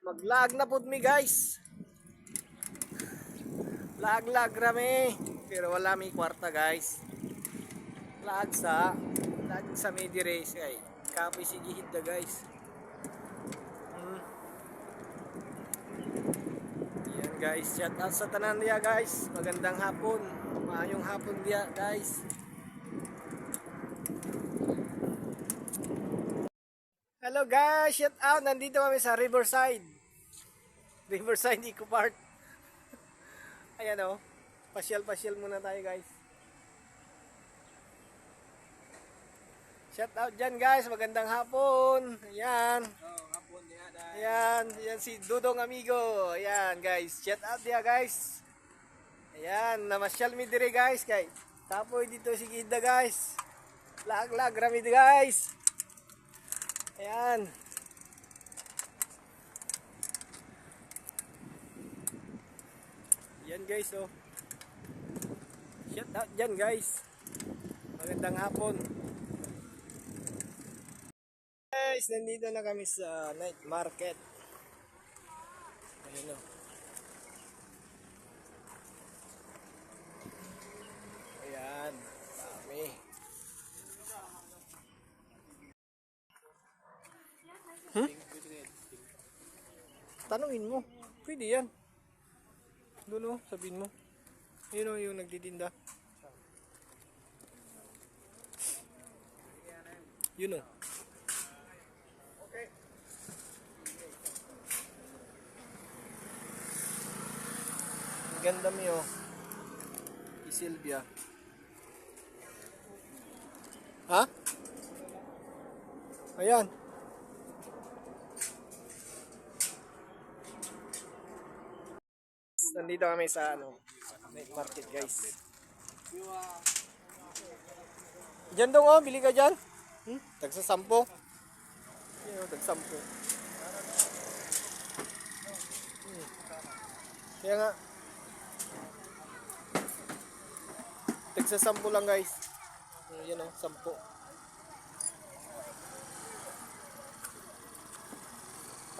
Mag-lag na pud mi guys. Lag rami. Pero wala mi kwarta guys. Lag sa midi race kay. Kapoy sige hidda guys. Yan guys, shout out sa tanan diya guys. Magandang hapon. Maayong hapon diya guys. Hello guys, shout out. Nandito kami sa Riverside. Riverside Eco Park. Ayan o. Pasyal muna tayo guys. Shout out dyan guys. Magandang hapon. Ayan. Ayan. Ayan si Dudong Amigo. Ayan guys. Shout out dia guys. Ayan. Namasyal mi dire guys. Kay tapoy dito si Gida guys. Lag rami guys. Ayan. Yan guys oh. Shout out dyan guys. Magandang hapon. Guys, nandito na kami sa night market. Ayan oh. Ayan. Dami. Tanungin mo. Pwede yan. Doon o, sabihin mo. Yun o, yung nagtitinda. Yun o. Okay. Ang ganda mo yun. Isilvia. Ha? Ayan. Nandito kami sa night market guys. Diyan dong oh, bili ka dyan. Tagsa 10. Tagsa 10. Kaya nga. Tagsa 10 lang guys. Yan oh, 10.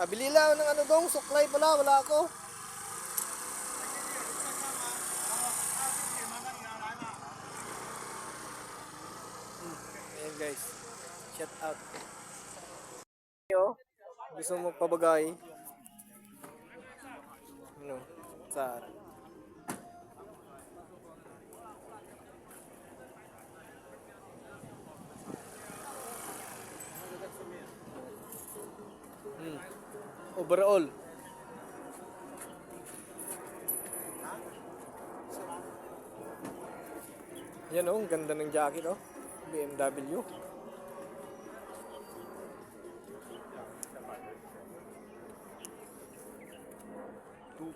Bili lang ng dong, suklay pala, wala ako. Guys, shout out. Yo, gusto mo pabagay? Ano? Saan? Overall. Yan oh, ang ganda ng jacket oh. BMW.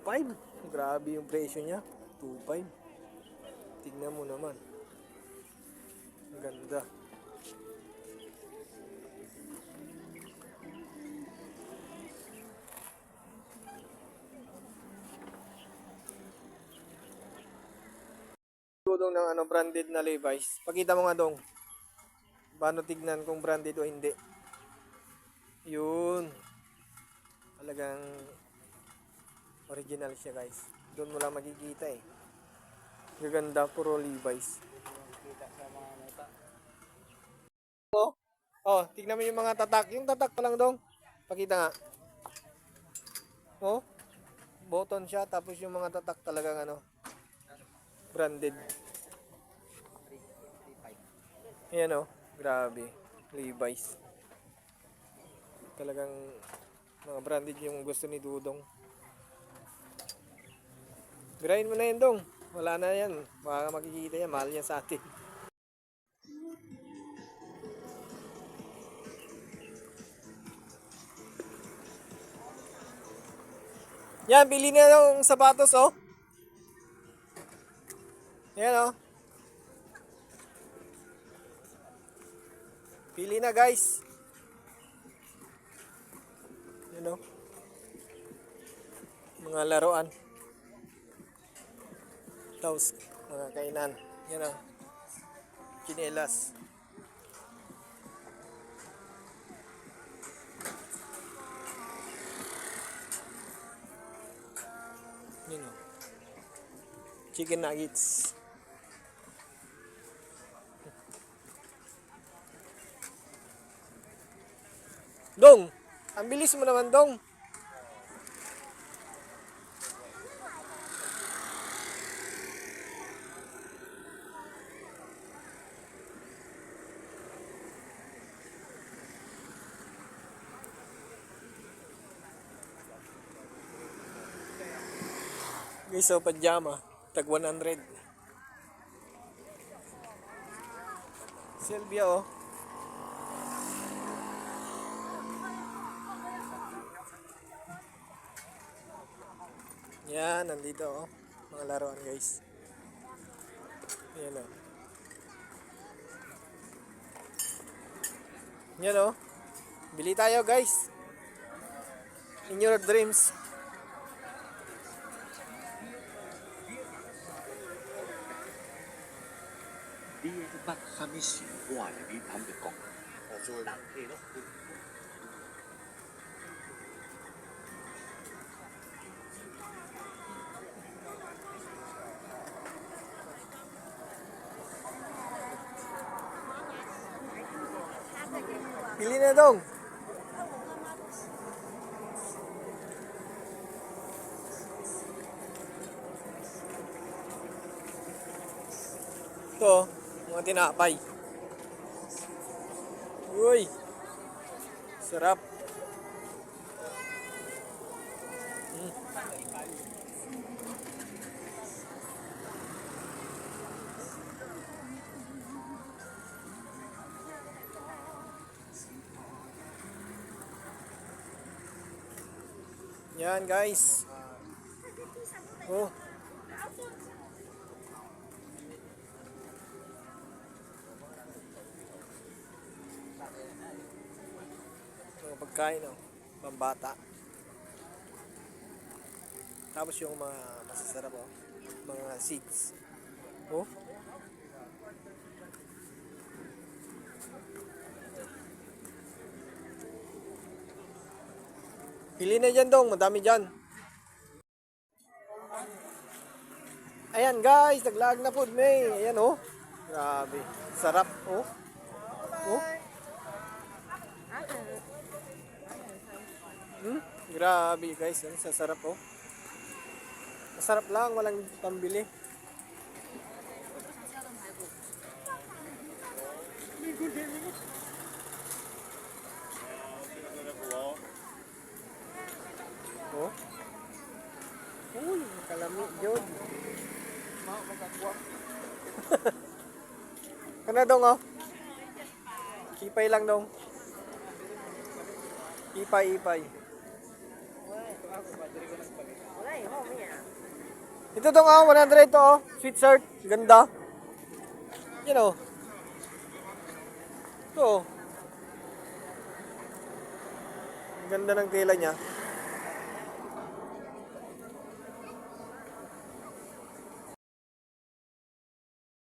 2.5. Grabe yung presyo niya. 2.5. Tignan mo naman. Ang ganda. Dong ng branded na Levi's. Pakita mo nga dong. Paano tignan kung branded o hindi. Yun. Talagang original siya guys. Doon mo lang makikita eh. Gaganda, puro Levi's. Oh, tignan mo yung mga tatak. Yung tatak pa lang dong. Pakita nga. Oh. Button siya tapos yung mga tatak talagang branded. Ayan oh, grabe. Levi's. Talagang mga branded yung gusto ni Dudong. Birahin mo na yan dong. Wala na yan. Baka makikita yan. Mahal yan sa atin. Yan, bili na ng sapatos oh. Ayan oh. Pili na guys. Yan o. Mga laruan. Tapos mga kainan. Yan o. Chinelas. Yun o. Chicken nuggets. Dong! Ang bilis mo naman, Dong. Guys, so pajama. Tag 100. Sylvia, oh. Yan, nandito, oh. Mga laruan, guys. Yan, oh. Yan, oh. Bili tayo, guys. In your dreams.啲乜新鮮哇！你睇得講，我做冷氣咯。Pili na, Dong. Ito, mga tinapay. Uy! Sarap. Yan, guys. Oh. Mga pagkain, oh. Pambata. Tapos yung mga masasarap, oh. Mga seeds. Oh. Pili na dyan, Dong. Madami dyan. Ayan, guys. Naglag na food, May. Ayan, oh. Grabe. Sarap, oh. Oh. Grabe, guys. Ang sasarap, oh. Masarap lang. Walang pambili. Oh. Uy, kalami, Jod. Kana, Dong, oh. Ipay lang, Dong. Ipay. Ito, Dong, oh. 100 ito, oh. Sweet shirt. Ganda. You know. Ito, oh. Ganda ng tela niya.